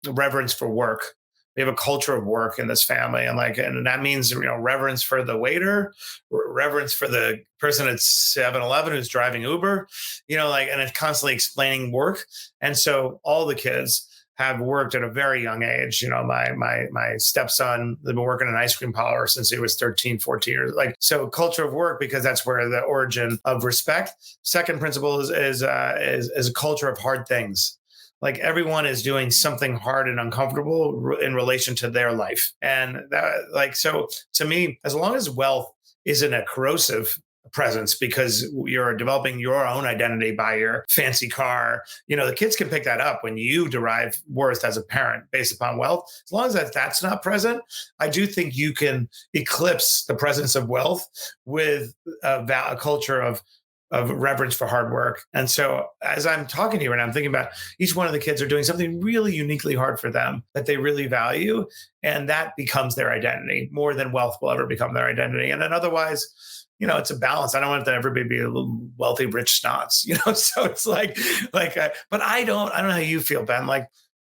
reverence for work. We have a culture of work in this family, and that means reverence for the waiter, reverence for the person at 7-Eleven who's driving Uber, and it's constantly explaining work. And so all the kids have worked at a very young age. My stepson, they've been working in an ice cream parlor since he was 13, 14 years. So culture of work, because that's where the origin of respect. Second principle is a culture of hard things. Everyone is doing something hard and uncomfortable in relation to their life. And that, so to me, as long as wealth isn't a corrosive presence because you're developing your own identity by your fancy car, the kids can pick that up when you derive worth as a parent based upon wealth. As long as that's not present, I do think you can eclipse the presence of wealth with a culture of of reverence for hard work. And so as I'm talking to you and I'm thinking about each one of the kids are doing something really uniquely hard for them that they really value. And that becomes their identity more than wealth will ever become their identity. And then otherwise, it's a balance. I don't want everybody to be a little wealthy, rich snots, so it's but I don't know how you feel, Ben. Like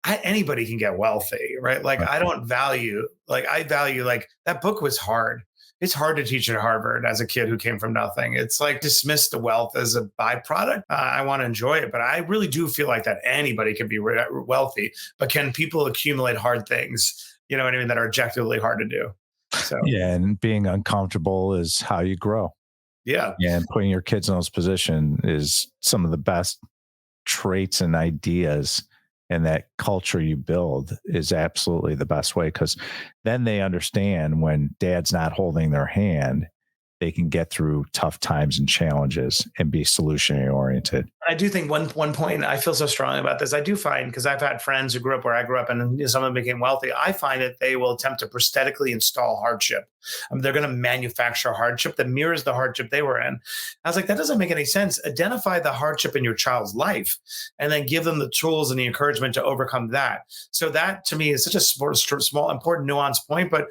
anybody can get wealthy, right? Like I don't value, I value that book was hard. It's hard to teach at Harvard as a kid who came from nothing. It's like dismiss the wealth as a byproduct. I want to enjoy it, but I really do feel like that anybody can be wealthy. But can people accumulate hard things? You know what I mean? That are objectively hard to do. So yeah, and being uncomfortable is how you grow. Yeah, and putting your kids in those positions is some of the best traits and ideas. And that culture you build is absolutely the best way, because then they understand when dad's not holding their hand, they can get through tough times and challenges and be solutionary oriented. I do think one point I feel so strongly about this. I do find, because I've had friends who grew up where I grew up and some of them became wealthy. I find that they will attempt to prosthetically install hardship. They're going to manufacture hardship that mirrors the hardship they were in. I was like, that doesn't make any sense. Identify the hardship in your child's life and then give them the tools and the encouragement to overcome that. So that to me is such a small, important, nuanced point. But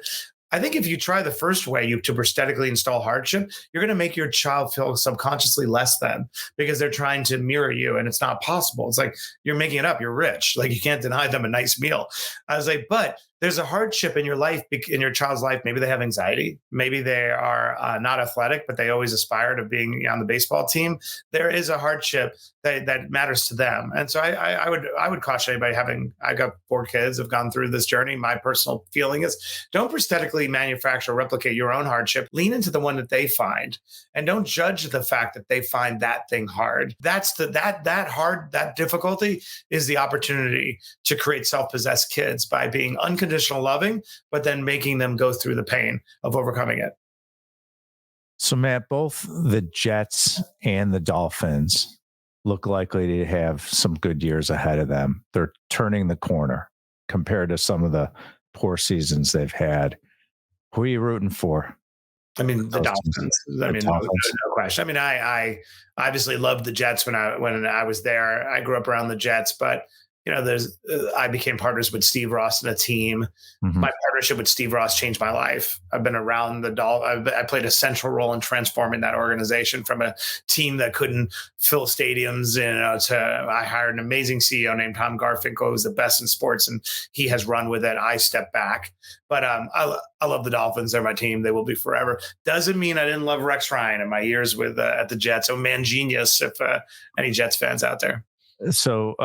I think if you try the first way, to prosthetically install hardship, you're going to make your child feel subconsciously less than, because they're trying to mirror you, and it's not possible. It's like you're making it up. You're rich. Like you can't deny them a nice meal. I was like, but there's a hardship in your life, in your child's life. Maybe they have anxiety. Maybe they are not athletic, but they always aspire to being on the baseball team. There is a hardship that matters to them. And so I would caution anybody I've got 4 kids have gone through this journey. My personal feeling is don't prosthetically manufacture or replicate your own hardship. Lean into the one that they find, and don't judge the fact that they find that thing hard. That's that difficulty is the opportunity to create self-possessed kids by being unconditional loving, but then making them go through the pain of overcoming it. So Matt, both the Jets and the Dolphins look likely to have some good years ahead of them. They're turning the corner compared to some of the poor seasons they've had. Who are you rooting for? I mean, the Dolphins. No question. I mean, I obviously loved the Jets when I was there. I grew up around the Jets, but I became partners with Steve Ross and a team. Mm-hmm. My partnership with Steve Ross changed my life. I've been around I played a central role in transforming that organization from a team that couldn't fill stadiums, I hired an amazing CEO named Tom Garfinkel, who's the best in sports, and he has run with it. I stepped back, but I love the Dolphins. They're my team. They will be forever. Doesn't mean I didn't love Rex Ryan in my years at the Jets. Oh man, genius! If any Jets fans out there. So,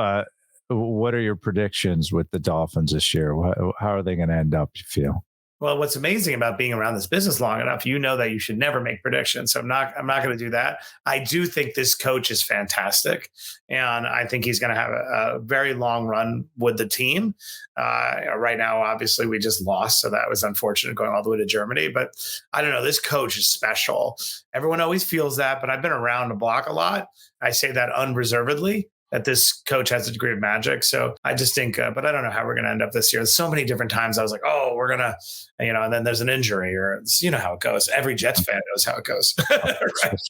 what are your predictions with the Dolphins this year? How are they going to end up, you feel? Well, what's amazing about being around this business long enough, that you should never make predictions. So I'm not going to do that. I do think this coach is fantastic, and I think he's going to have a very long run with the team. Right now, obviously, we just lost, so that was unfortunate going all the way to Germany. But I don't know. This coach is special. Everyone always feels that, but I've been around the block a lot. I say that unreservedly, that this coach has a degree of magic. So I just think, but I don't know how we're going to end up this year. There's so many different times I was like, oh, we're going to, and then there's an injury, or how it goes. Every Jets fan knows how it goes.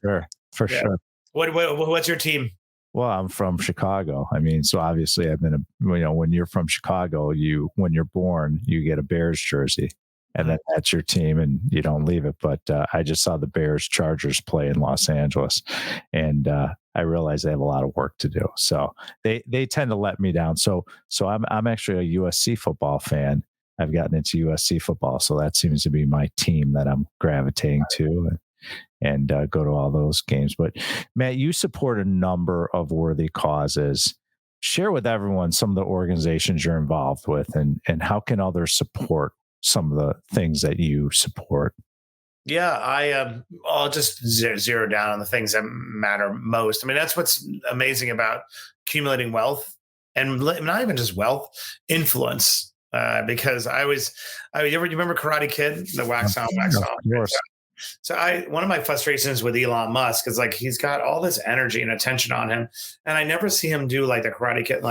Right? For sure. What's your team? Well, I'm from Chicago. I mean, so obviously I've been, when you're from Chicago, when you're born, you get a Bears jersey. And then that's your team, and you don't leave it. But I just saw the Bears Chargers play in Los Angeles, and I realize they have a lot of work to do. So they tend to let me down. So I'm actually a USC football fan. I've gotten into USC football, so that seems to be my team that I'm gravitating to, and go to all those games. But Matt, you support a number of worthy causes. Share with everyone some of the organizations you're involved with, and how can others support some of the things that you support? Yeah, I'll just zero down on the things that matter most. I mean, that's what's amazing about accumulating wealth, and not even just wealth, influence. Because you remember Karate Kid, the wax on, wax off. So one of my frustrations with Elon Musk is he's got all this energy and attention on him, and I never see him do the Karate Kid,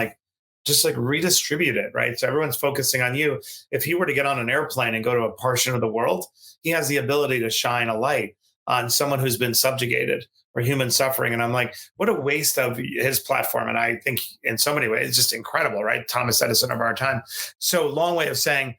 just redistribute it, right? So everyone's focusing on you. If he were to get on an airplane and go to a portion of the world, he has the ability to shine a light on someone who's been subjugated or human suffering. And I'm like, what a waste of his platform. And I think in so many ways, it's just incredible, right? Thomas Edison of our time. So long way of saying,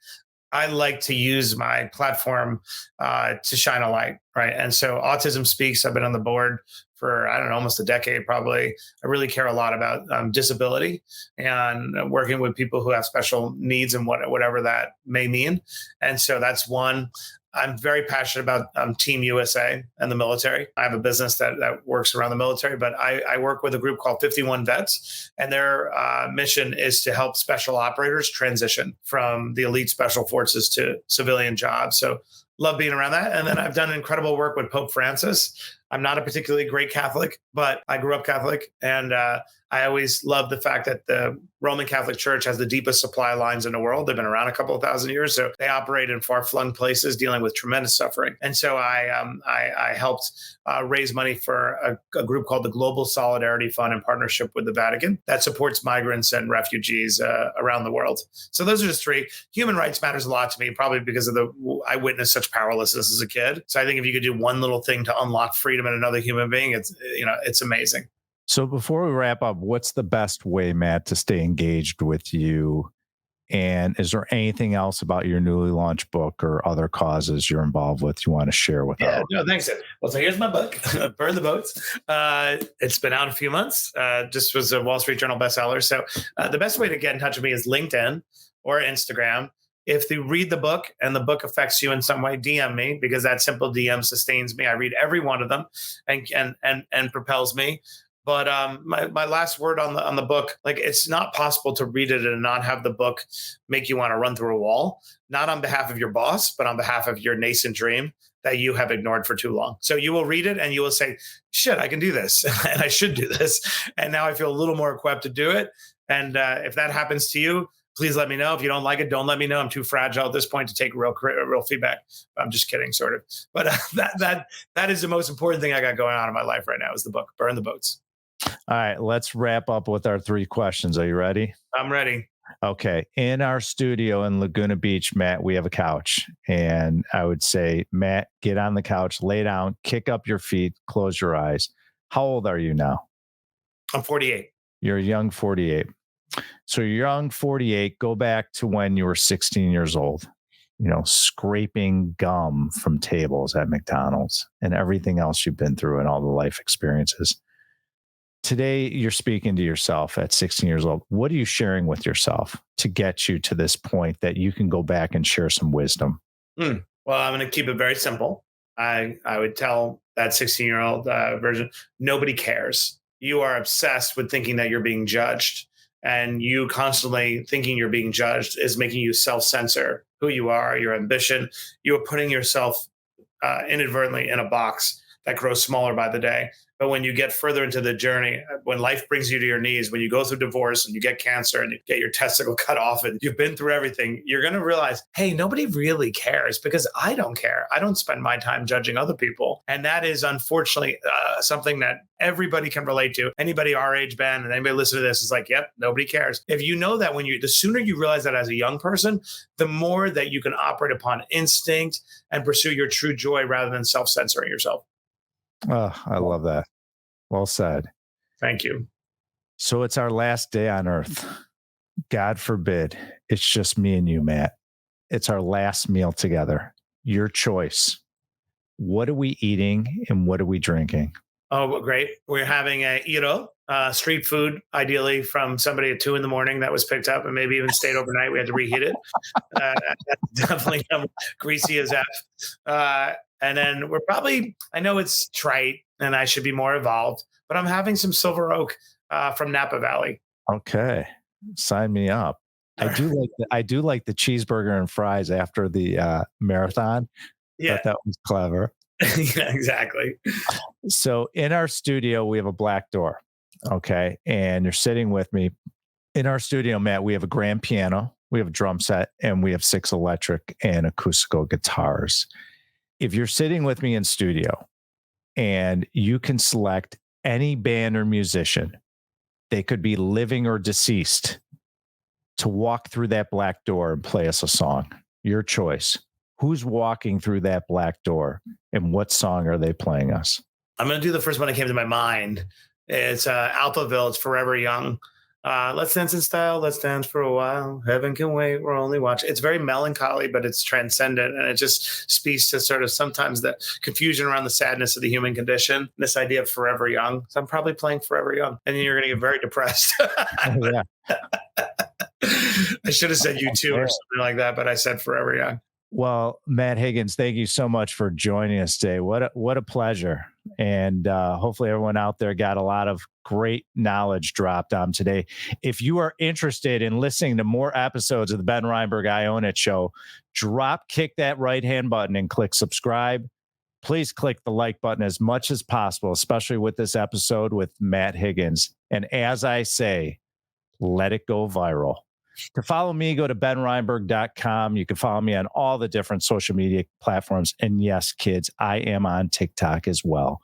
I like to use my platform to shine a light, right? And so Autism Speaks, I've been on the board for, I don't know, almost a decade probably. I really care a lot about disability and working with people who have special needs and whatever that may mean. And so that's one. I'm very passionate about Team USA and the military. I have a business that works around the military, but I work with a group called 51 Vets, and their mission is to help special operators transition from the elite special forces to civilian jobs. So love being around that. And then I've done incredible work with Pope Francis. I'm not a particularly great Catholic, but I grew up Catholic. And I always love the fact that the Roman Catholic Church has the deepest supply lines in the world. They've been around a couple of thousand years. So they operate in far-flung places dealing with tremendous suffering. And so I helped raise money for a group called the Global Solidarity Fund in partnership with the Vatican that supports migrants and refugees around the world. So those are just three. Human rights matters a lot to me, probably because of I witnessed such powerlessness as a kid. So I think if you could do one little thing to unlock freedom in another human being, it's amazing. So before we wrap up, what's the best way, Matt, to stay engaged with you? And is there anything else about your newly launched book or other causes you're involved with you want to share with us? Yeah, no, thanks. Well, so here's my book, Burn the Boats. It's been out a few months. Just was a Wall Street Journal bestseller. So the best way to get in touch with me is LinkedIn or Instagram. If you read the book and the book affects you in some way, DM me, because that simple DM sustains me. I read every one of them and propels me. But my last word on the book, like, it's not possible to read it and not have the book make you want to run through a wall, not on behalf of your boss, but on behalf of your nascent dream that you have ignored for too long. So you will read it and you will say, shit, I can do this and I should do this. And now I feel a little more equipped to do it. And if that happens to you, please let me know. If you don't like it, don't let me know. I'm too fragile at this point to take real feedback. I'm just kidding, sort of. But that is the most important thing I got going on in my life right now is the book, Burn the Boats. All right, let's wrap up with our 3 questions. Are you ready? I'm ready. Okay. In our studio in Laguna Beach, Matt, we have a couch. And I would say, Matt, get on the couch, lay down, kick up your feet, close your eyes. How old are you now? I'm 48. You're a young 48. So you're young 48, go back to when you were 16 years old, scraping gum from tables at McDonald's and everything else you've been through and all the life experiences. Today, you're speaking to yourself at 16 years old. What are you sharing with yourself to get you to this point that you can go back and share some wisdom? Well, I'm going to keep it very simple. I would tell that 16-year-old version, nobody cares. You are obsessed with thinking that you're being judged. And you constantly thinking you're being judged is making you self-censor who you are, your ambition. You are putting yourself inadvertently in a box that grows smaller by the day. But when you get further into the journey, when life brings you to your knees, when you go through divorce and you get cancer and you get your testicle cut off and you've been through everything, you're going to realize, hey, nobody really cares because I don't care. I don't spend my time judging other people. And that is unfortunately something that everybody can relate to. Anybody our age, Ben, and anybody listen to this is like, yep, nobody cares. If you know that the sooner you realize that as a young person, the more that you can operate upon instinct and pursue your true joy rather than self-censoring yourself. Oh, I love that. Well said. Thank you. So it's our last day on earth. God forbid it's just me and you, Matt. It's our last meal together. Your choice. What are we eating and what are we drinking? Oh, well, great. We're having a Iro, street food, ideally from somebody at 2 a.m. that was picked up and maybe even stayed overnight. We had to reheat it. That's definitely greasy as F. And then we're probably, I know it's trite and I should be more evolved, but I'm having some Silver Oak from Napa Valley. Okay. Sign me up. I do like the cheeseburger and fries after the marathon. Yeah. That was clever. Yeah, exactly. So in our studio, we have a black door. Okay. And you're sitting with me. In our studio, Matt, we have a grand piano, we have a drum set, and we have 6 electric and acoustical guitars. If you're sitting with me in studio and you can select any band or musician, they could be living or deceased, to walk through that black door and play us a song, your choice. Who's walking through that black door and what song are they playing us? I'm going to do the first one that came to my mind. It's Alphaville. It's Forever Young. Let's dance in style. Let's dance for a while. Heaven can wait. We're only watching. It's very melancholy, but it's transcendent. And it just speaks to sort of sometimes the confusion around the sadness of the human condition. This idea of forever young. So I'm probably playing Forever Young. And then you're going to get very depressed. Yeah. I should have said you too or something like that, but I said Forever Young. Well, Matt Higgins, thank you so much for joining us today. What a pleasure. And hopefully everyone out there got a lot of great knowledge dropped on today. If you are interested in listening to more episodes of the Ben Reinberg I Own It show, kick that right-hand button and click subscribe. Please click the like button as much as possible, especially with this episode with Matt Higgins. And as I say, let it go viral. To follow me, go to benreinberg.com. You can follow me on all the different social media platforms. And yes, kids, I am on TikTok as well.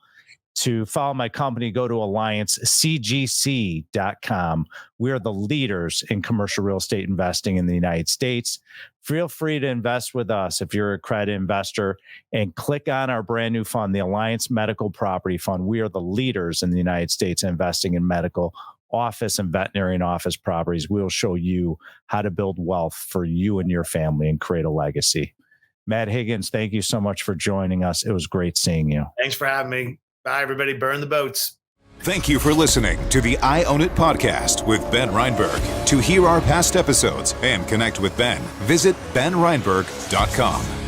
To follow my company, go to alliancecgc.com. We are the leaders in commercial real estate investing in the United States. Feel free to invest with us if you're a credit investor, and click on our brand new fund, the Alliance Medical Property Fund. We are the leaders in the United States investing in medical office and veterinarian office properties. We'll show you how to build wealth for you and your family and create a legacy. Matt Higgins, thank you so much for joining us. It was great seeing you. Thanks for having me. Bye, everybody. Burn the boats. Thank you for listening to the I Own It podcast with Ben Reinberg. To hear our past episodes and connect with Ben, visit benreinberg.com.